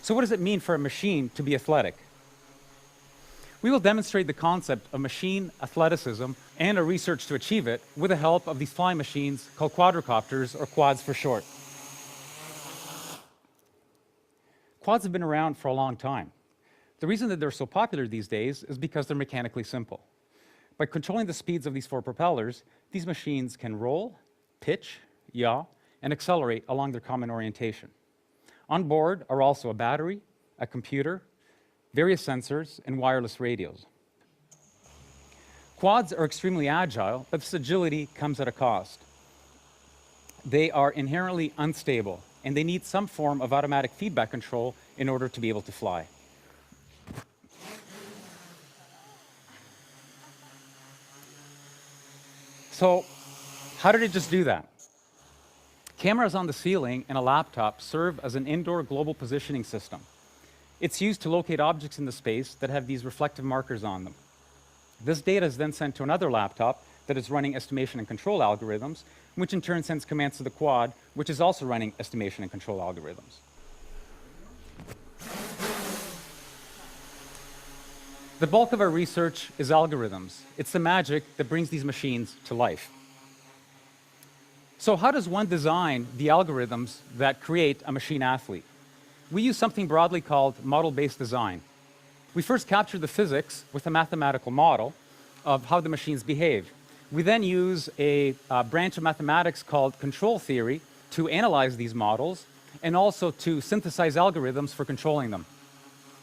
So what does it mean for a machine to be athletic? We will demonstrate the concept of machine athleticism and our research to achieve it with the help of these flying machines called quadcopters, or quads for short. Quads have been around for a long time. The reason that they're so popular these days is because they're mechanically simple. By controlling the speeds of these four propellers, these machines can roll, pitch, yaw, and accelerate along their common orientation. On board are also a battery, a computer, various sensors, and wireless radios. Quads are extremely agile, but this agility comes at a cost. They are inherently unstable, and they need some form of automatic feedback control in order to be able to fly. So, how did it just do that? Cameras on the ceiling and a laptop serve as an indoor global positioning system. It's used to locate objects in the space that have these reflective markers on them. This data is then sent to another laptop that is running estimation and control algorithms, which in turn sends commands to the quad, which is also running estimation and control algorithms. The bulk of our research is algorithms. It's the magic that brings these machines to life. So how does one design the algorithms that create a machine athlete? We use something broadly called model-based design. We first capture the physics with a mathematical model of how the machines behave. We then use a branch of mathematics called control theory to analyze these models and also to synthesize algorithms for controlling them.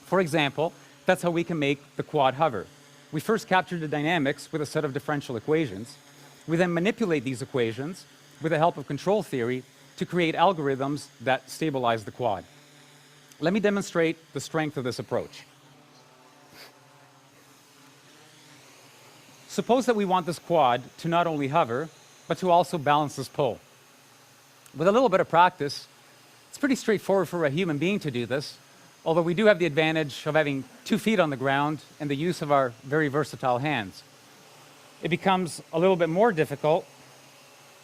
For example, that's how we can make the quad hover. We first capture the dynamics with a set of differential equations. We then manipulate these equations with the help of control theory to create algorithms that stabilize the quad. Let me demonstrate the strength of this approach. Suppose that we want this quad to not only hover, but to also balance this pole. With a little bit of practice, it's pretty straightforward for a human being to do this, although we do have the advantage of having 2 feet on the ground and the use of our very versatile hands. It becomes a little bit more difficult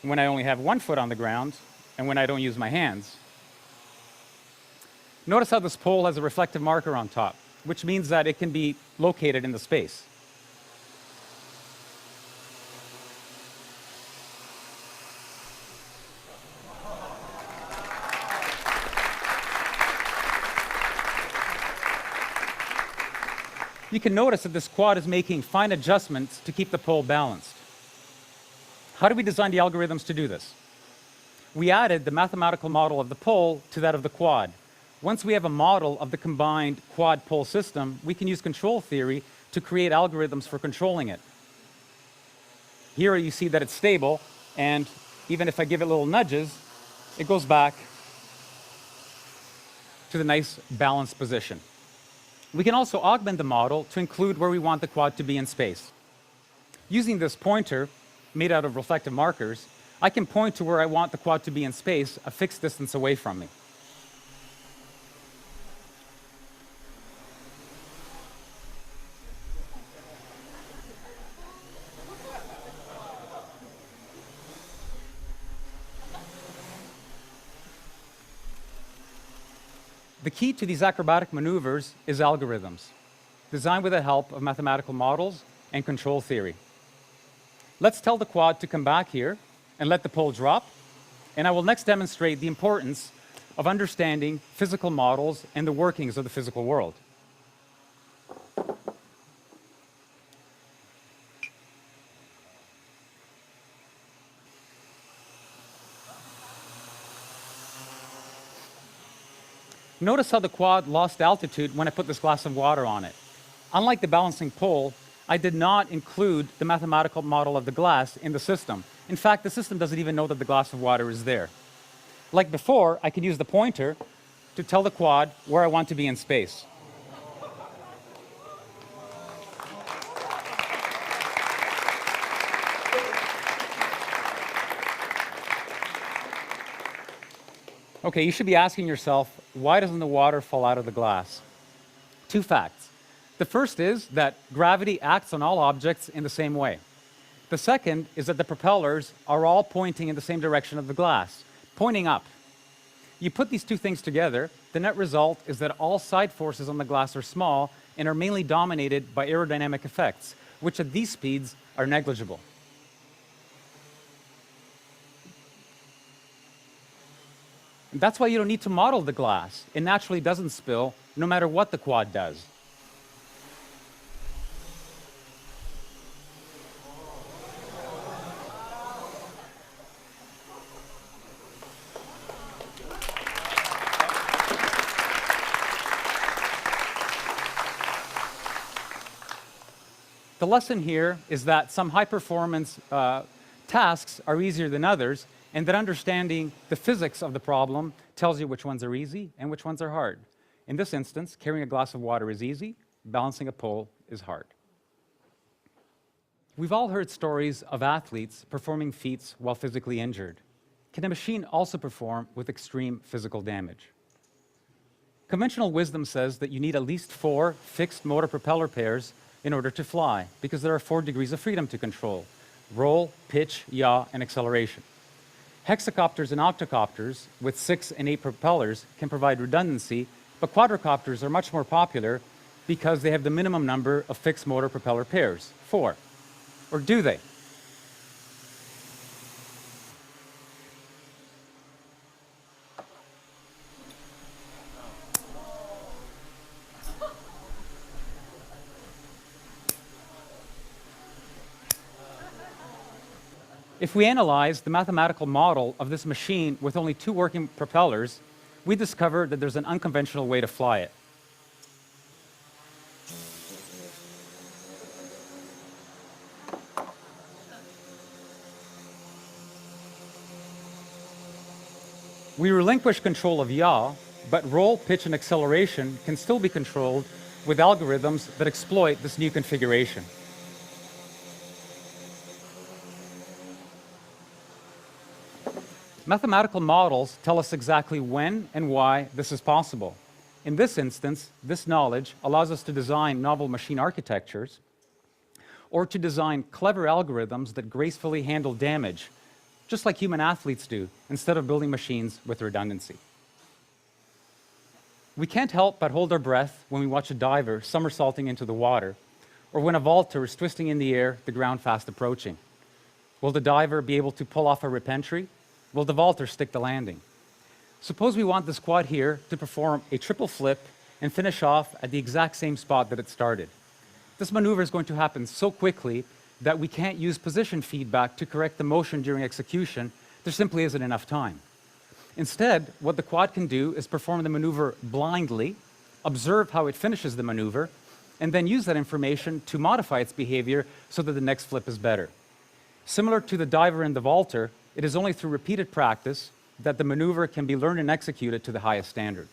when I only have 1 foot on the ground and when I don't use my hands. Notice how this pole has a reflective marker on top, which means that it can be located in the space. You can notice that this quad is making fine adjustments to keep the pole balanced. How do we design the algorithms to do this? We added the mathematical model of the pole to that of the quad. Once we have a model of the combined quad-pole system, we can use control theory to create algorithms for controlling it. Here you see that it's stable, and even if I give it little nudges, it goes back to the nice balanced position. We can also augment the model to include where we want the quad to be in space. Using this pointer, made out of reflective markers, I can point to where I want the quad to be in space, a fixed distance away from me. The key to these acrobatic maneuvers is algorithms, designed with the help of mathematical models and control theory. Let's tell the quad to come back here and let the pole drop, and I will next demonstrate the importance of understanding physical models and the workings of the physical world. Notice how the quad lost altitude when I put this glass of water on it. Unlike the balancing pole, I did not include the mathematical model of the glass in the system. In fact, the system doesn't even know that the glass of water is there. Like before, I can use the pointer to tell the quad where I want to be in space. Okay, you should be asking yourself, why doesn't the water fall out of the glass? 2 facts. The first is that gravity acts on all objects in the same way. The second is that the propellers are all pointing in the same direction of the glass, pointing up. You put these two things together, the net result is that all side forces on the glass are small and are mainly dominated by aerodynamic effects, which at these speeds are negligible. And that's why you don't need to model the glass. It naturally doesn't spill, no matter what the quad does. The lesson here is that some high-performance tasks are easier than others, and that understanding the physics of the problem tells you which ones are easy and which ones are hard. In this instance, carrying a glass of water is easy, balancing a pole is hard. We've all heard stories of athletes performing feats while physically injured. Can a machine also perform with extreme physical damage? Conventional wisdom says that you need at least 4 fixed motor propeller pairs in order to fly, because there are 4 degrees of freedom to control: roll, pitch, yaw, and acceleration. Hexacopters and octocopters with 6 and 8 propellers can provide redundancy, but quadcopters are much more popular because they have the minimum number of fixed motor propeller pairs, 4. Or do they? If we analyze the mathematical model of this machine with only 2 working propellers, we discover that there's an unconventional way to fly it. We relinquish control of yaw, but roll, pitch, and acceleration can still be controlled with algorithms that exploit this new configuration. Mathematical models tell us exactly when and why this is possible. In this instance, this knowledge allows us to design novel machine architectures or to design clever algorithms that gracefully handle damage, just like human athletes do, instead of building machines with redundancy. We can't help but hold our breath when we watch a diver somersaulting into the water, or when a vaulter is twisting in the air, the ground fast approaching. Will the diver be able to pull off a re-entry? Will the vaulter stick the landing? Suppose we want this quad here to perform a triple flip and finish off at the exact same spot that it started. This maneuver is going to happen so quickly that we can't use position feedback to correct the motion during execution. There simply isn't enough time. Instead, what the quad can do is perform the maneuver blindly, observe how it finishes the maneuver, and then use that information to modify its behavior so that the next flip is better. Similar to the diver and the vaulter, it is only through repeated practice that the maneuver can be learned and executed to the highest standard.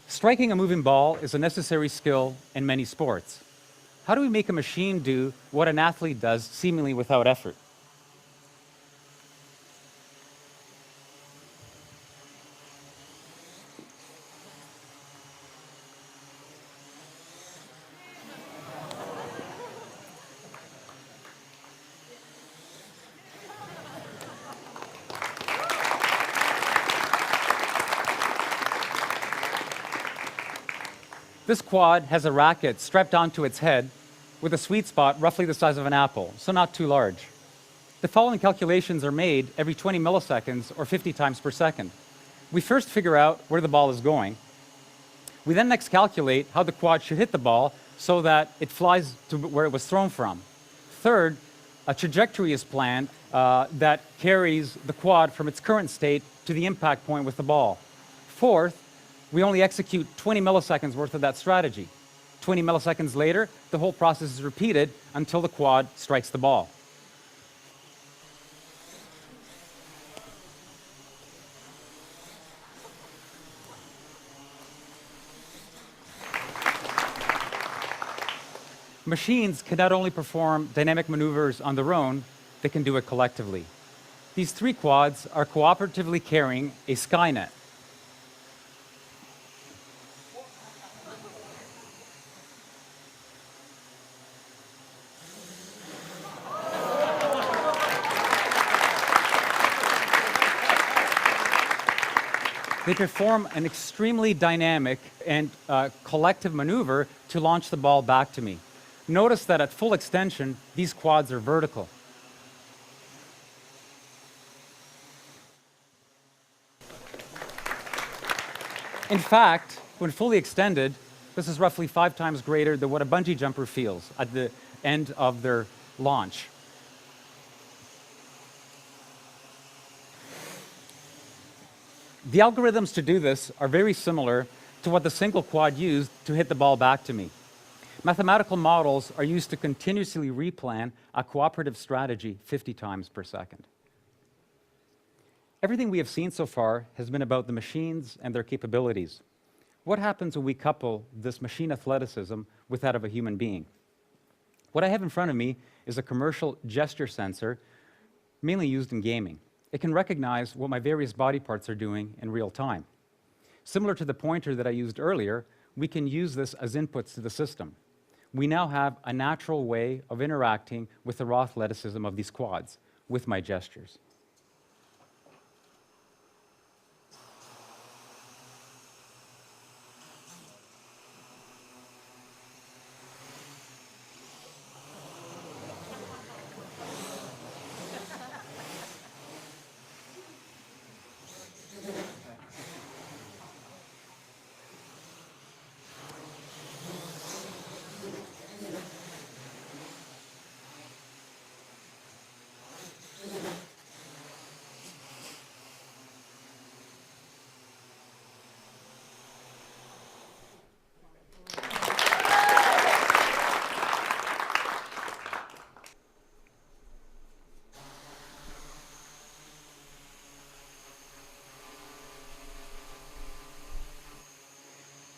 Striking a moving ball is a necessary skill in many sports. How do we make a machine do what an athlete does seemingly without effort? This quad has a racket strapped onto its head with a sweet spot roughly the size of an apple, so not too large. The following calculations are made every 20 milliseconds or 50 times per second. We first figure out where the ball is going. We then next calculate how the quad should hit the ball so that it flies to where it was thrown from. Third, a trajectory is planned that carries the quad from its current state to the impact point with the ball. Fourth, we only execute 20 milliseconds worth of that strategy. 20 milliseconds later, the whole process is repeated until the quad strikes the ball. Machines can not only perform dynamic maneuvers on their own, they can do it collectively. These 3 quads are cooperatively carrying a Skynet. They perform an extremely dynamic and collective maneuver to launch the ball back to me. Notice that at full extension, these quads are vertical. In fact, when fully extended, this is roughly 5 times greater than what a bungee jumper feels at the end of their launch. The algorithms to do this are very similar to what the single quad used to hit the ball back to me. Mathematical models are used to continuously replan a cooperative strategy 50 times per second. Everything we have seen so far has been about the machines and their capabilities. What happens when we couple this machine athleticism with that of a human being? What I have in front of me is a commercial gesture sensor, mainly used in gaming. It can recognize what my various body parts are doing in real time. Similar to the pointer that I used earlier, we can use this as inputs to the system. We now have a natural way of interacting with the raw athleticism of these quads with my gestures.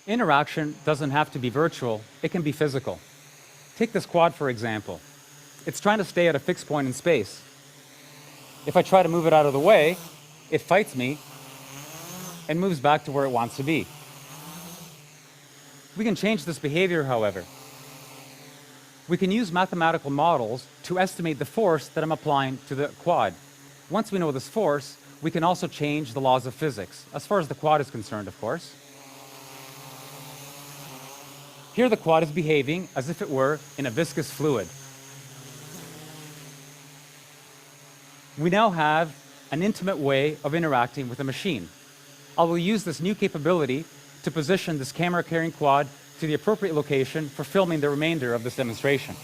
Interaction doesn't have to be virtual, it can be physical. Take this quad, for example. It's trying to stay at a fixed point in space. If I try to move it out of the way, it fights me and moves back to where it wants to be. We can change this behavior, however. We can use mathematical models to estimate the force that I'm applying to the quad. Once we know this force, we can also change the laws of physics, as far as the quad is concerned, of course. Here the quad is behaving as if it were in a viscous fluid. We now have an intimate way of interacting with a machine. I will use this new capability to position this camera-carrying quad to the appropriate location for filming the remainder of this demonstration.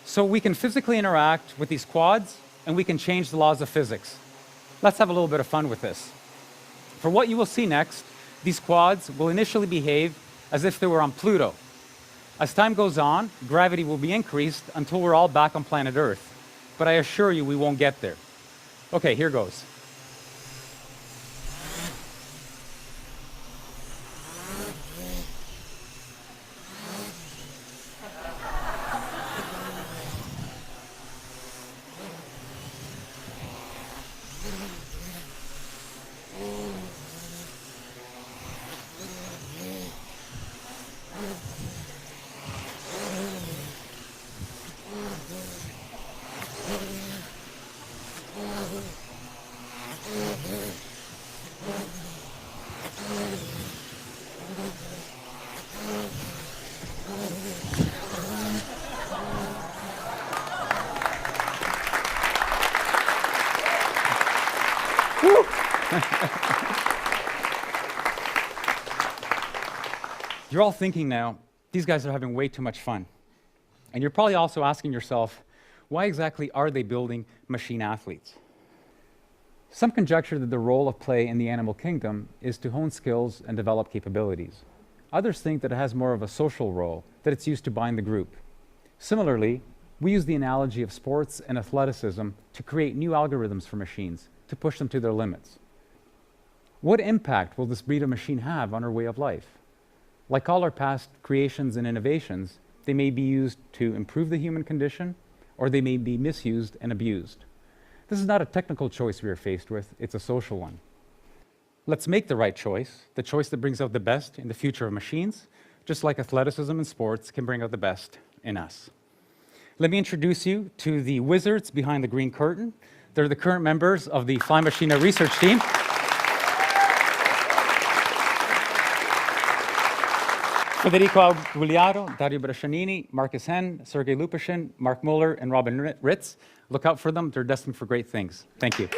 So we can physically interact with these quads, and we can change the laws of physics. Let's have a little bit of fun with this. For what you will see next, these quads will initially behave as if they were on Pluto. As time goes on, gravity will be increased until we're all back on planet Earth. But I assure you we won't get there. Okay, here goes. You're all thinking now, these guys are having way too much fun. And you're probably also asking yourself, why exactly are they building machine athletes? Some conjecture that the role of play in the animal kingdom is to hone skills and develop capabilities. Others think that it has more of a social role, that it's used to bind the group. Similarly, we use the analogy of sports and athleticism to create new algorithms for machines, to push them to their limits. What impact will this breed of machine have on our way of life? Like all our past creations and innovations, they may be used to improve the human condition, or they may be misused and abused. This is not a technical choice we are faced with, it's a social one. Let's make the right choice, the choice that brings out the best in the future of machines, just like athleticism and sports, can bring out the best in us. Let me introduce you to the wizards behind the green curtain. They're the current members of the Fly Machina research team. Federico Gugliaro, Dario Brascianini, Marcus Henn, Sergei Lupashin, Mark Muller, and Robin Ritz. Look out for them. They're destined for great things. Thank you.